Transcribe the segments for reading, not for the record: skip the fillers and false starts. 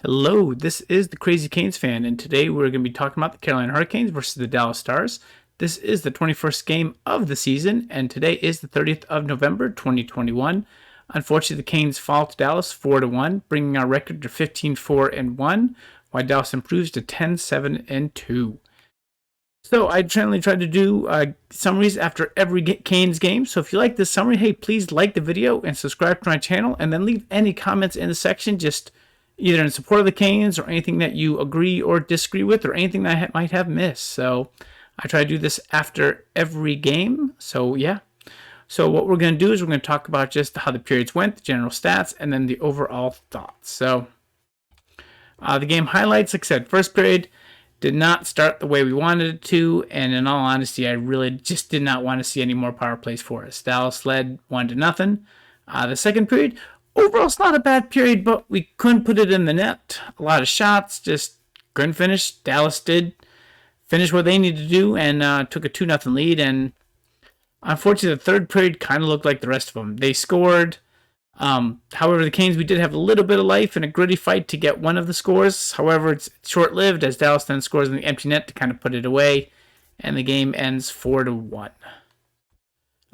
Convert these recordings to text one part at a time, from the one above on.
Hello, this is the Crazy Canes fan, and today we're going to be talking about the Carolina Hurricanes versus the Dallas Stars. This is the 21st game of the season, and today is the 30th of November, 2021. Unfortunately, the Canes fall to Dallas 4-1, bringing our record to 15-4-1, while Dallas improves to 10-7-2. So I generally try to do summaries after every Canes game. So if you like this summary, hey, please like the video and subscribe to my channel, and then leave any comments in the section, just either in support of the Canes or anything that you agree or disagree with, or anything that I might have missed. So I try to do this after every game. So yeah. So what we're going to do is we're going to talk about just how the periods went, the general stats, and then the overall thoughts. So the game highlights, like I said, first period did not start the way we wanted it to, and in all honesty, I really just did not want to see any more power plays for us. Dallas led 1-0. The second period, overall, it's not a bad period, but we couldn't put it in the net. A lot of shots, just couldn't finish. Dallas did finish what they needed to do and took a 2-0 lead. And unfortunately, the third period kind of looked like the rest of them. They scored. However, the Canes, we did have a little bit of life and a gritty fight to get one of the scores. However, it's short-lived as Dallas then scores in the empty net to kind of put it away, and the game ends 4-1.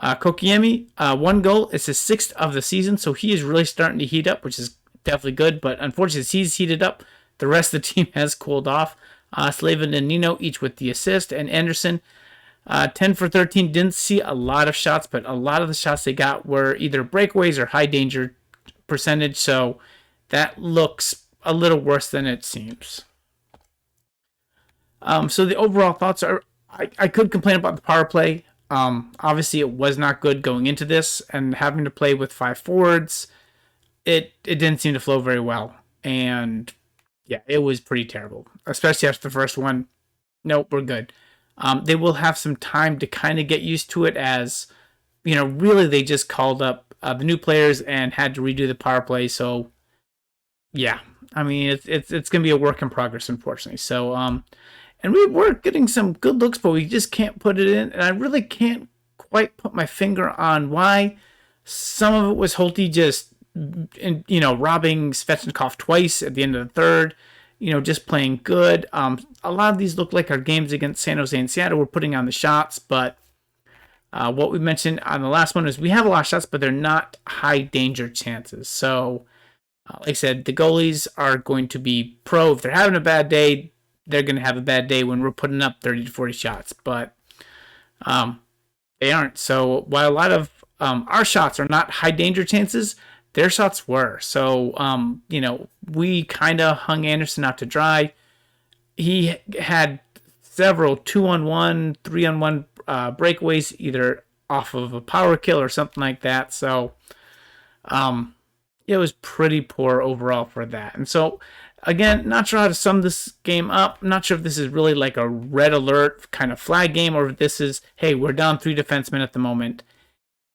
Kokiemi, 1 goal. It's his 6th of the season, so he is really starting to heat up, which is definitely good. But unfortunately, he's heated up. The rest of the team has cooled off. Slavin and Nino each with the assist, and Anderson, 10 for 13. Didn't see a lot of shots, but a lot of the shots they got were either breakaways or high danger percentage, so that looks a little worse than it seems. So the overall thoughts are, I could complain about the power play. Obviously, it was not good going into this, and having to play with 5 forwards, it didn't seem to flow very well. And yeah, it was pretty terrible, especially after the first one. Nope, we're good. They will have some time to kind of get used to it, as really they just called up the new players and had to redo the power play. So yeah, I mean it's going to be a work in progress, unfortunately. So and we were getting some good looks, but we just can't put it in. And I really can't quite put my finger on why. Some of it was Holtby just, robbing Svechnikov twice at the end of the third. Just playing good. A lot of these look like our games against San Jose and Seattle. We're putting on the shots, but what we mentioned on the last one is we have a lot of shots, but they're not high danger chances. So, like I said, the goalies are going to be pro. If they're having a bad day, they're going to have a bad day when we're putting up 30 to 40 shots, but they aren't. So while a lot of our shots are not high danger chances, their shots were. So, we kind of hung Anderson out to dry. He had several 2-on-1, 3-on-1 breakaways, either off of a power kill or something like that. So, it was pretty poor overall for that. And so, again, not sure how to sum this game up. I'm not sure if this is really like a red alert kind of flag game, or if this is, hey, we're down 3 defensemen at the moment.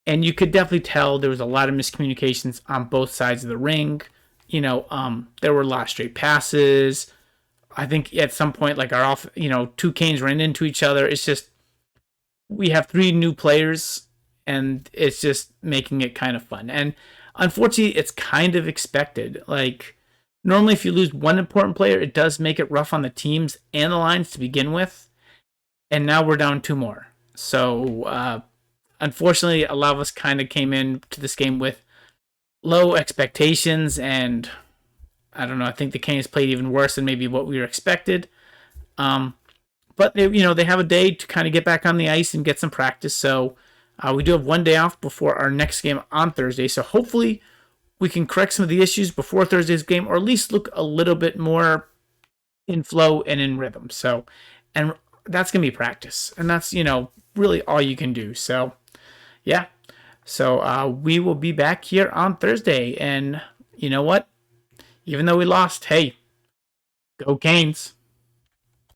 And you could definitely tell there was a lot of miscommunications on both sides of the ring. There were a lot of straight passes. I think at some point, like two Canes ran into each other. It's just, we have 3 new players, and it's just making it kind of fun. And unfortunately, it's kind of expected. Like, normally if you lose one important player, it does make it rough on the teams and the lines to begin with. And now we're down 2 more. So, unfortunately, a lot of us kind of came into this game with low expectations, and I don't know, I think the Canes played even worse than maybe what we were expected. But they have a day to kind of get back on the ice and get some practice. So we do have 1 day off before our next game on Thursday. So hopefully we can correct some of the issues before Thursday's game, or at least look a little bit more in flow and in rhythm. So, and that's going to be practice, and that's, really all you can do. So, yeah. So we will be back here on Thursday. And you know what? Even though we lost, hey, go Canes.